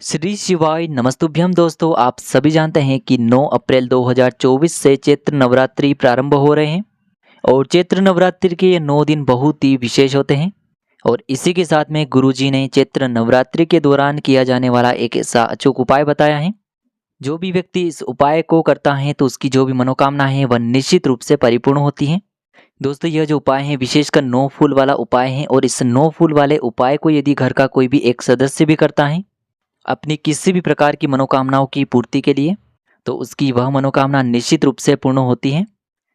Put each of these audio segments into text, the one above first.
श्री शिवाय नमस्तुभ्यम। दोस्तों, आप सभी जानते हैं कि 9 अप्रैल 2024 से चैत्र नवरात्रि प्रारंभ हो रहे हैं और चैत्र नवरात्रि के ये 9 दिन बहुत ही विशेष होते हैं। और इसी के साथ में गुरुजी ने चैत्र नवरात्रि के दौरान किया जाने वाला एक ऐसा अचूक उपाय बताया है। जो भी व्यक्ति इस उपाय को करता है तो उसकी जो भी मनोकामना है वह निश्चित रूप से परिपूर्ण होती है। दोस्तों, यह जो उपाय है विशेषकर 9 फूल वाला उपाय है और इस 9 फूल वाले उपाय को यदि घर का कोई भी एक सदस्य भी करता है अपनी किसी भी प्रकार की मनोकामनाओं की पूर्ति के लिए, तो उसकी वह मनोकामना निश्चित रूप से पूर्ण होती है।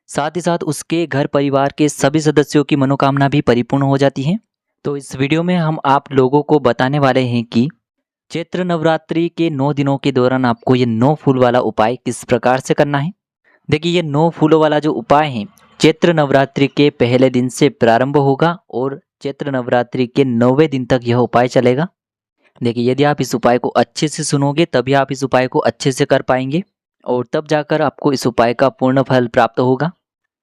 साथ ही साथ उसके घर परिवार के सभी सदस्यों की मनोकामना भी परिपूर्ण हो जाती है। तो इस वीडियो में हम आप लोगों को बताने वाले हैं कि चैत्र नवरात्रि के 9 दिनों के दौरान आपको ये 9 फूल वाला उपाय किस प्रकार से करना है। देखिए, ये 9 फूलों वाला जो उपाय है चैत्र नवरात्रि के पहले दिन से प्रारंभ होगा और चैत्र नवरात्रि के 9वें दिन तक यह उपाय चलेगा। देखिए, यदि आप इस उपाय को अच्छे से सुनोगे तभी आप इस उपाय को अच्छे से कर पाएंगे और तब जाकर आपको इस उपाय का पूर्ण फल प्राप्त होगा।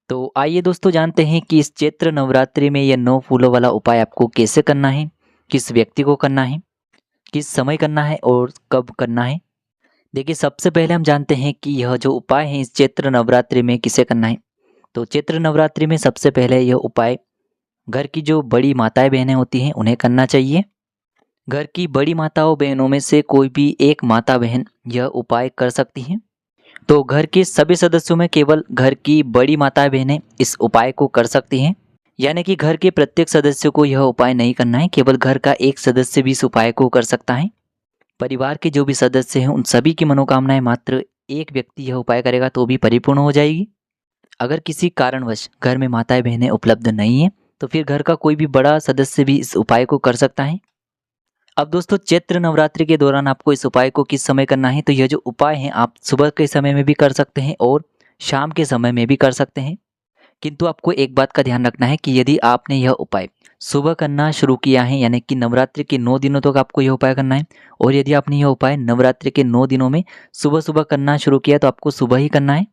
तो आइए दोस्तों, जानते हैं कि इस चैत्र नवरात्रि में यह 9 फूलों वाला उपाय आपको कैसे करना है, किस व्यक्ति को करना है, किस समय करना है और कब करना है। देखिए, सबसे पहले हम जानते हैं कि यह जो उपाय है इस चैत्र नवरात्रि में किसे करना है। तो चैत्र नवरात्रि में सबसे पहले यह उपाय घर की जो बड़ी माताएं बहनें होती हैं उन्हें करना चाहिए। घर की बड़ी माताओं बहनों में से कोई भी एक माता बहन यह उपाय कर सकती हैं। तो घर के सभी सदस्यों में केवल घर की बड़ी माताएं बहनें इस उपाय को कर सकती हैं। यानी कि घर के प्रत्येक सदस्य को यह उपाय नहीं करना है, केवल घर का एक सदस्य भी इस उपाय को कर सकता है। परिवार के जो भी सदस्य हैं उन सभी की मनोकामनाएं मात्र एक व्यक्ति यह उपाय करेगा तो भी परिपूर्ण हो जाएगी। अगर किसी कारणवश घर में माताएं बहनें उपलब्ध नहीं है तो फिर घर का कोई भी बड़ा सदस्य भी इस उपाय को कर सकता है। अब दोस्तों, चैत्र नवरात्रि के दौरान आपको इस उपाय को किस समय करना है, तो यह जो उपाय है आप सुबह के समय में भी कर सकते हैं और शाम के समय में भी कर सकते हैं। किंतु आपको एक बात का ध्यान रखना है कि यदि आपने यह उपाय सुबह करना शुरू किया है, यानी कि नवरात्रि के 9 दिनों तक आपको यह उपाय करना है, और यदि आपने यह उपाय नवरात्रि के 9 दिनों में सुबह सुबह करना शुरू किया तो आपको सुबह ही करना है।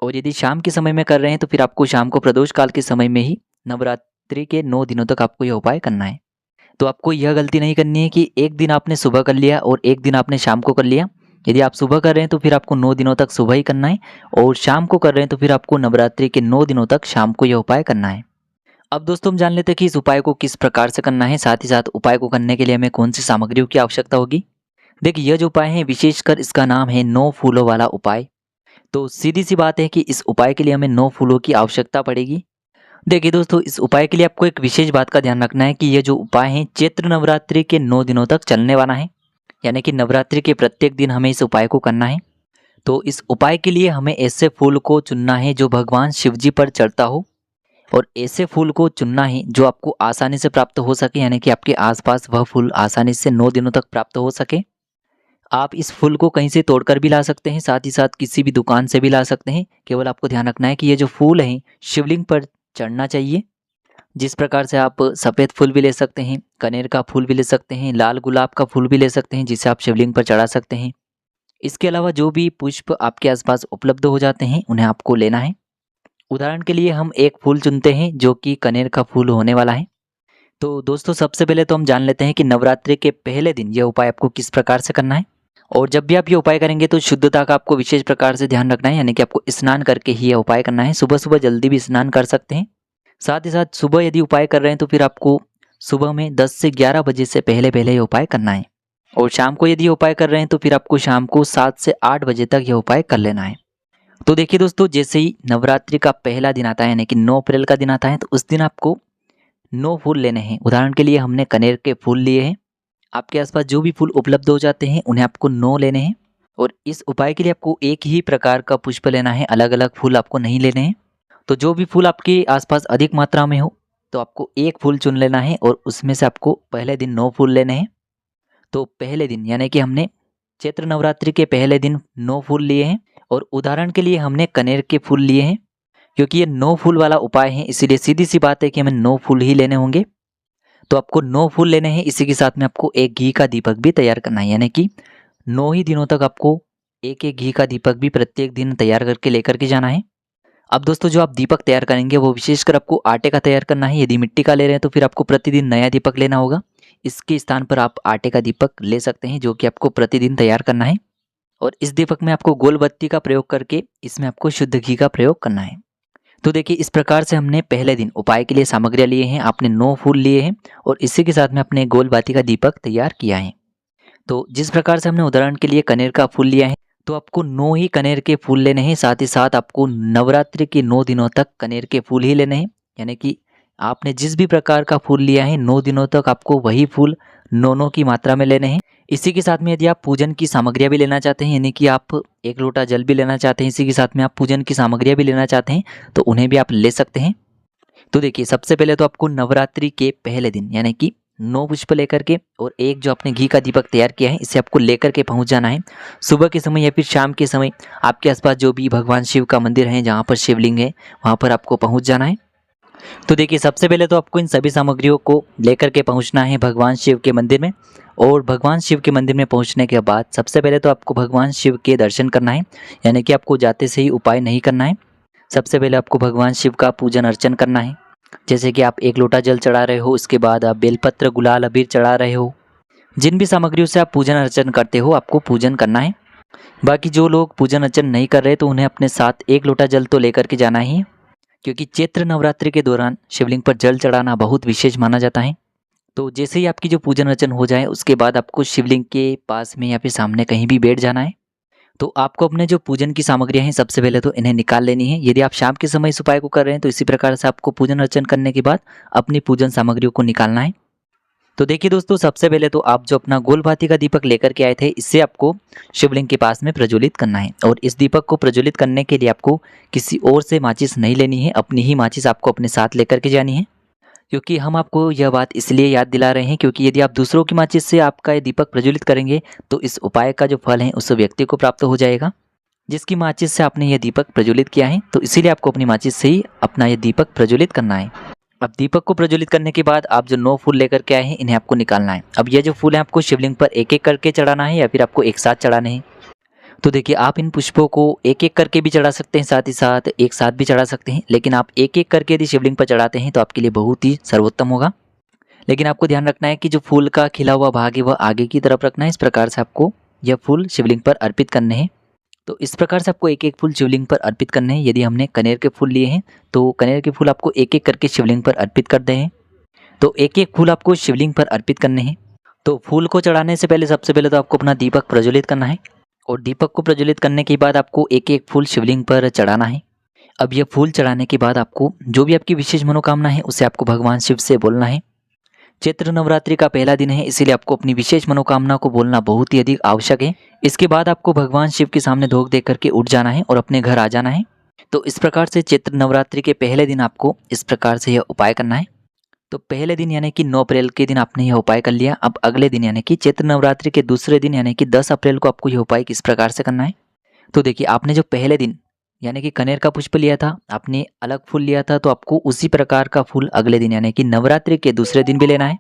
और यदि शाम के समय में कर रहे हैं तो फिर आपको शाम को प्रदोष काल के समय में ही नवरात्रि के 9 दिनों तक आपको यह उपाय करना है। तो आपको यह गलती नहीं करनी है कि एक दिन आपने सुबह कर लिया और एक दिन आपने शाम को कर लिया। यदि आप सुबह कर रहे हैं तो फिर आपको 9 दिनों तक सुबह ही करना है और शाम को कर रहे हैं तो फिर आपको नवरात्रि के 9 दिनों तक शाम को यह उपाय करना है। अब दोस्तों, हम जान लेते हैं कि इस उपाय को किस प्रकार से करना है, साथ ही साथ उपाय को करने के लिए हमें कौन सी सामग्रियों की आवश्यकता होगी। देखिए, यह जो उपाय है विशेषकर इसका नाम है 9 फूलों वाला उपाय। तो सीधी सी बात है कि इस उपाय के लिए हमें 9 फूलों की आवश्यकता पड़ेगी। देखिए दोस्तों, इस उपाय के लिए आपको एक विशेष बात का ध्यान रखना है कि यह जो उपाय है चैत्र नवरात्रि के 9 दिनों तक चलने वाला है। यानी कि नवरात्रि के प्रत्येक दिन हमें इस उपाय को करना है। तो इस उपाय के लिए हमें ऐसे फूल को चुनना है जो भगवान शिव जी पर चढ़ता हो, और ऐसे फूल को चुनना है जो आपको आसानी से प्राप्त हो सके, यानी कि आपके आसपास वह फूल आसानी से 9 दिनों तक प्राप्त हो सके। आप इस फूल को कहीं से तोड़कर भी ला सकते हैं, साथ ही साथ किसी भी दुकान से भी ला सकते हैं। केवल आपको ध्यान रखना है कि ये जो फूल है शिवलिंग पर चढ़ना चाहिए। जिस प्रकार से आप सफ़ेद फूल भी ले सकते हैं, कनेर का फूल भी ले सकते हैं, लाल गुलाब का फूल भी ले सकते हैं जिसे आप शिवलिंग पर चढ़ा सकते हैं। इसके अलावा जो भी पुष्प आपके आसपास उपलब्ध हो जाते हैं उन्हें आपको लेना है। उदाहरण के लिए हम एक फूल चुनते हैं जो कि कनेर का फूल होने वाला है। तो दोस्तों, सबसे पहले तो हम जान लेते हैं कि नवरात्रि के पहले दिन यह उपाय आपको किस प्रकार से करना है। और जब भी आप ये उपाय करेंगे तो शुद्धता का आपको विशेष प्रकार से ध्यान रखना है, यानी कि आपको स्नान करके ही यह उपाय करना है। सुबह सुबह जल्दी भी स्नान कर सकते हैं। साथ ही साथ सुबह यदि उपाय कर रहे हैं तो फिर आपको सुबह में 10 से 11 बजे से पहले पहले ये उपाय करना है। और शाम को यदि उपाय कर रहे हैं तो फिर आपको शाम को 7 से 8 बजे तक यह उपाय कर लेना है। तो देखिए दोस्तों, जैसे ही नवरात्रि का पहला दिन आता है, यानी कि 9 अप्रैल का दिन आता है, तो उस दिन आपको 9 फूल लेने हैं। उदाहरण के लिए हमने कनेर के फूल लिए हैं। आपके आसपास जो भी फूल उपलब्ध हो जाते हैं उन्हें आपको 9 लेने हैं। और इस उपाय के लिए आपको एक ही प्रकार का पुष्प लेना है, अलग अलग फूल आपको नहीं लेने हैं। तो जो भी फूल आपके आसपास अधिक मात्रा में हो तो आपको एक फूल चुन लेना है और उसमें से आपको पहले दिन 9 फूल लेने हैं। तो पहले दिन यानी कि हमने चैत्र नवरात्रि के पहले दिन 9 फूल लिए हैं, और उदाहरण के लिए हमने कनेर के फूल लिए हैं। क्योंकि ये 9 फूल वाला उपाय है इसीलिए सीधी सी बात है कि हमें 9 फूल ही लेने होंगे। तो आपको 9 फूल लेने हैं। इसी के साथ में आपको एक घी का दीपक भी तैयार करना है, यानी कि 9 ही दिनों तक आपको एक एक घी का दीपक भी प्रत्येक दिन तैयार करके लेकर के जाना है। अब दोस्तों, जो आप दीपक तैयार करेंगे वो विशेषकर आपको आटे का तैयार करना है। यदि मिट्टी का ले रहे हैं तो फिर आपको प्रतिदिन नया दीपक लेना होगा। इसके स्थान पर आप आटे का दीपक ले सकते हैं, जो कि आपको प्रतिदिन तैयार करना है। और इस दीपक में आपको गोल बत्ती का प्रयोग करके इसमें आपको शुद्ध घी का प्रयोग करना है। तो देखिए, इस प्रकार से हमने पहले दिन उपाय के लिए सामग्रियाँ लिए हैं। आपने 9 फूल लिए हैं और इसी के साथ में अपने गोल बाती का दीपक तैयार किया है। तो जिस प्रकार से हमने उदाहरण के लिए कनेर का फूल लिया है, तो आपको 9 ही कनेर के फूल लेने हैं। साथ ही साथ आपको नवरात्रि के 9 दिनों तक कनेर के फूल ही लेने हैं। यानी कि आपने जिस भी प्रकार का फूल लिया है 9 दिनों तक आपको वही फूल 9 की मात्रा में लेने हैं। इसी के साथ में यदि आप पूजन की सामग्रियाँ भी लेना चाहते हैं, यानी कि आप 1 लोटा जल भी लेना चाहते हैं, इसी के साथ में आप पूजन की सामग्रियाँ भी लेना चाहते हैं, तो उन्हें भी आप ले सकते हैं। तो देखिए, सबसे पहले तो आपको नवरात्रि के पहले दिन यानी कि 9 पुष्प लेकर के और एक जो आपने घी का दीपक तैयार किया है, इसे आपको लेकर के पहुंच जाना है। सुबह के समय या फिर शाम के समय आपके आसपास जो भी भगवान शिव का मंदिर है, जहाँ पर शिवलिंग है, वहाँ पर आपको पहुँच जाना है। तो देखिए, सबसे पहले तो आपको इन सभी सामग्रियों को लेकर के पहुंचना है भगवान शिव के मंदिर में। और भगवान शिव के मंदिर में पहुंचने के बाद सबसे पहले तो आपको भगवान शिव के दर्शन करना है। यानी कि आपको जाते से ही उपाय नहीं करना है। सबसे पहले आपको भगवान शिव का पूजन अर्चन करना है। जैसे कि आप 1 लोटा जल चढ़ा रहे हो, उसके बाद आप बेलपत्र, गुलाल, अबीर चढ़ा रहे हो। जिन भी सामग्रियों से आप पूजन अर्चन करते हो, आपको पूजन करना है। बाकी जो लोग पूजन अर्चन नहीं कर रहे, तो उन्हें अपने साथ 1 लोटा जल तो लेकर के जाना ही है, क्योंकि चैत्र नवरात्रि के दौरान शिवलिंग पर जल चढ़ाना बहुत विशेष माना जाता है। तो जैसे ही आपकी जो पूजन अर्चन हो जाए, उसके बाद आपको शिवलिंग के पास में या फिर सामने कहीं भी बैठ जाना है। तो आपको अपने जो पूजन की सामग्रियाँ हैं, सबसे पहले तो इन्हें निकाल लेनी है। यदि आप शाम के समय इस उपाय को कर रहे हैं, तो इसी प्रकार से आपको पूजन अर्चन करने के बाद अपनी पूजन सामग्रियों को निकालना है। तो देखिए दोस्तों, सबसे पहले तो आप जो अपना गोल बाती का दीपक लेकर के आए थे, इससे आपको शिवलिंग के पास में प्रज्वलित करना है। और इस दीपक को प्रज्वलित करने के लिए आपको किसी और से माचिस नहीं लेनी है, अपनी ही माचिस आपको अपने साथ लेकर के जानी है। क्योंकि हम आपको यह बात इसलिए याद दिला रहे हैं, क्योंकि यदि आप दूसरों की माचिस से आपका ये दीपक प्रज्वलित करेंगे, तो इस उपाय का जो फल है उस व्यक्ति को प्राप्त हो जाएगा जिसकी माचिस से आपने यह दीपक प्रज्वलित किया है। तो इसीलिए आपको अपनी माचिस से ही अपना यह दीपक प्रज्वलित करना है। अब दीपक को प्रज्वलित करने के बाद आप जो 9 फूल लेकर के आए हैं, इन्हें आपको निकालना है। अब ये जो फूल है, आपको शिवलिंग पर एक एक करके चढ़ाना है या फिर आपको एक साथ चढ़ाने हैं। तो देखिए, आप इन पुष्पों को एक एक करके भी चढ़ा सकते हैं, साथ ही साथ एक साथ भी चढ़ा सकते हैं। लेकिन आप एक एक करके यदि शिवलिंग पर चढ़ाते हैं, तो आपके लिए बहुत ही सर्वोत्तम होगा। लेकिन आपको ध्यान रखना है कि जो फूल का खिला हुआ भाग है, वह आगे की तरफ रखना है। इस प्रकार से आपको यह फूल शिवलिंग पर अर्पित करने हैं। तो इस प्रकार से आपको एक एक फूल शिवलिंग पर अर्पित करने हैं। यदि हमने कनेर के फूल लिए हैं, तो कनेर के फूल आपको एक एक करके शिवलिंग पर अर्पित कर दें हैं। तो एक एक फूल आपको शिवलिंग पर अर्पित करने हैं। तो फूल को चढ़ाने से पहले सबसे पहले तो आपको अपना दीपक प्रज्वलित करना है। और दीपक को प्रज्वलित करने के बाद आपको एक एक फूल शिवलिंग पर चढ़ाना है। अब यह फूल चढ़ाने के बाद आपको जो भी आपकी विशेष मनोकामना है, उसे आपको भगवान शिव से बोलना है। चैत्र नवरात्रि का पहला दिन है, इसीलिए आपको अपनी विशेष मनोकामना को बोलना बहुत ही अधिक आवश्यक है। इसके बाद आपको भगवान शिव के सामने धोख दे करके उठ जाना है और अपने घर आ जाना है। तो इस प्रकार से चैत्र नवरात्रि के पहले दिन आपको इस प्रकार से यह उपाय करना है। तो पहले दिन यानी कि 9 अप्रैल के दिन आपने यह उपाय कर लिया। अब अगले दिन यानी कि चैत्र नवरात्रि के दूसरे दिन यानी कि 10 अप्रैल को आपको यह उपाय किस प्रकार से करना है। तो देखिए, आपने जो पहले दिन यानी कि कनेर का पुष्प लिया था, आपने अलग फूल लिया था, तो आपको उसी प्रकार का फूल अगले दिन यानी कि नवरात्रि के दूसरे दिन भी लेना है।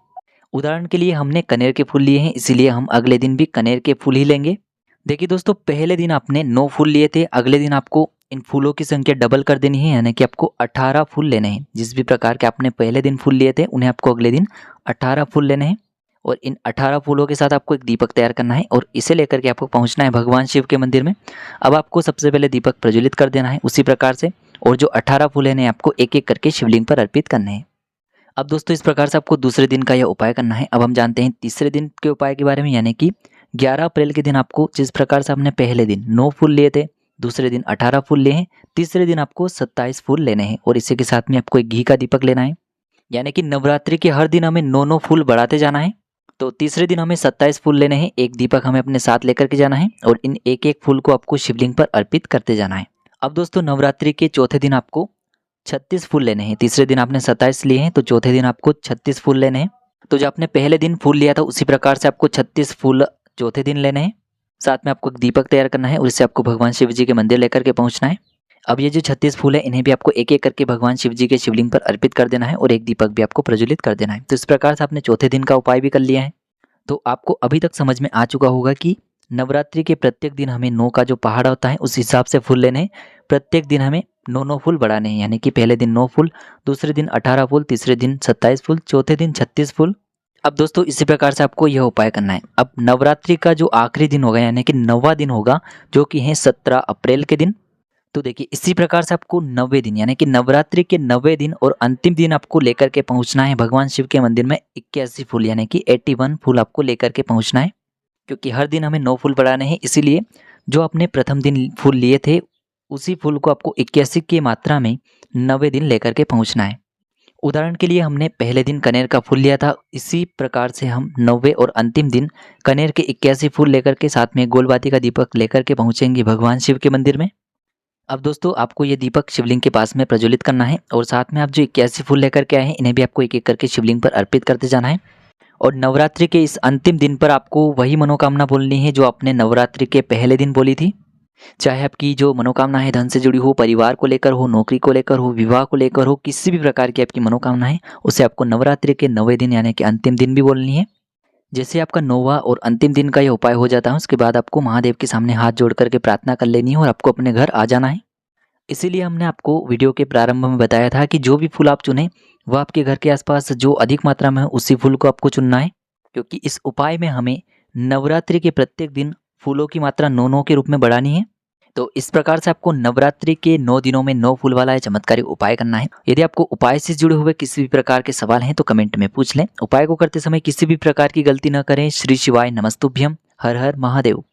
उदाहरण के लिए हमने कनेर के फूल लिए हैं, इसीलिए हम अगले दिन भी कनेर के फूल ही लेंगे। देखिए दोस्तों, पहले दिन आपने 9 फूल लिए थे, अगले दिन आपको इन फूलों की संख्या डबल कर देनी है, यानी कि आपको 18 फूल लेने हैं। जिस भी प्रकार के आपने पहले दिन फूल लिए थे, उन्हें आपको अगले दिन 18 फूल लेने हैं। और इन 18 फूलों के साथ आपको एक दीपक तैयार करना है और इसे लेकर के आपको पहुंचना है भगवान शिव के मंदिर में। अब आपको सबसे पहले दीपक प्रज्वलित कर देना है उसी प्रकार से, और जो 18 फूल हैं आपको एक एक करके शिवलिंग पर अर्पित करने हैं। अब दोस्तों, इस प्रकार से आपको दूसरे दिन का यह उपाय करना है। अब हम जानते हैं तीसरे दिन के उपाय के बारे में, यानी कि 11 अप्रैल के दिन आपको जिस प्रकार से आपने पहले दिन 9 फूल लिए थे, दूसरे दिन 18 फूल लिए हैं, तीसरे दिन आपको 27 फूल लेने हैं। और इसी के साथ में आपको एक घी का दीपक लेना है। यानी कि नवरात्रि के हर दिन हमें 9 फूल बढ़ाते जाना है। तो तीसरे दिन हमें 27 फूल लेने हैं, एक दीपक हमें अपने साथ लेकर के जाना है और इन एक एक फूल को आपको शिवलिंग पर अर्पित करते जाना है। अब दोस्तों, नवरात्रि के चौथे दिन आपको 36 फूल लेने हैं। तीसरे दिन आपने 27 लिए हैं, तो चौथे दिन आपको 36 फूल लेने हैं। तो जो आपने पहले दिन फूल लिया था, उसी प्रकार से आपको 36 फूल चौथे दिन लेने हैं। साथ में आपको एक दीपक तैयार करना है और इससे आपको भगवान शिव जी के मंदिर लेकर के पहुंचना है। अब ये जो 36 फूल है, इन्हें भी आपको एक एक करके भगवान शिव जी के शिवलिंग पर अर्पित कर देना है और एक दीपक भी आपको प्रज्वलित कर देना है। तो इस प्रकार से आपने चौथे दिन का उपाय भी कर लिया है। तो आपको अभी तक समझ में आ चुका होगा कि नवरात्रि के प्रत्येक दिन हमें 9 का जो पहाड़ा होता है, उस हिसाब से फूल लेने हैं। प्रत्येक दिन हमें 9 फूल बढ़ाने हैं, यानी कि पहले दिन 9 फूल, दूसरे दिन 18 फूल, तीसरे दिन 27 फूल, चौथे दिन 36 फूल अब दोस्तों इसी प्रकार से आपको यह उपाय करना है। अब नवरात्रि का जो आखिरी दिन होगा यानी कि 9वां दिन होगा, जो कि है 17 अप्रैल के दिन। तो देखिए इसी प्रकार से आपको 90 दिन यानी कि नवरात्रि के 90 दिन और अंतिम दिन आपको लेकर के पहुंचना है भगवान शिव के मंदिर में 81 फूल यानी कि 81 फूल आपको लेकर के पहुंचना है। क्योंकि हर दिन हमें 9 फूल बढ़ाने हैं, इसीलिए जो आपने प्रथम दिन फूल लिए थे उसी फूल को आपको 81 की मात्रा में 90 दिन लेकर के पहुंचना है। उदाहरण के लिए हमने पहले दिन कनेर का फूल लिया था, इसी प्रकार से हम 90वें और अंतिम दिन कनेर के 81 फूल लेकर के साथ में गोलबाती का दीपक लेकर के पहुंचेंगे भगवान शिव के मंदिर में। अब दोस्तों आपको ये दीपक शिवलिंग के पास में प्रज्वलित करना है और साथ में आप जो 81 फूल लेकर के आए हैं इन्हें भी आपको एक एक करके शिवलिंग पर अर्पित करते जाना है। और नवरात्रि के इस अंतिम दिन पर आपको वही मनोकामना बोलनी है जो आपने नवरात्रि के पहले दिन बोली थी। चाहे आपकी जो मनोकामना है धन से जुड़ी हो, परिवार को लेकर हो, नौकरी को लेकर हो, विवाह को लेकर हो, किसी भी प्रकार की आपकी मनोकामना है उसे आपको नवरात्रि के 9वें दिन यानी कि अंतिम दिन भी बोलनी है। जैसे आपका 9वां और अंतिम दिन का यह उपाय हो जाता है उसके बाद आपको महादेव के सामने हाथ जोड़ करके प्रार्थना कर लेनी है और आपको अपने घर आ जाना है। इसीलिए हमने आपको वीडियो के प्रारंभ में बताया था कि जो भी फूल आप चुनें वह आपके घर के आसपास जो अधिक मात्रा में है उसी फूल को आपको चुनना है। क्योंकि इस उपाय में हमें नवरात्रि के प्रत्येक दिन फूलों की मात्रा 9-9 के रूप में बढ़ानी है। तो इस प्रकार से आपको नवरात्रि के 9 दिनों में 9 फूल वाला चमत्कारी उपाय करना है। यदि आपको उपाय से जुड़े हुए किसी भी प्रकार के सवाल हैं तो कमेंट में पूछ लें। उपाय को करते समय किसी भी प्रकार की गलती न करें। श्री शिवाय नमस्तुभ्यम। हर हर महादेव।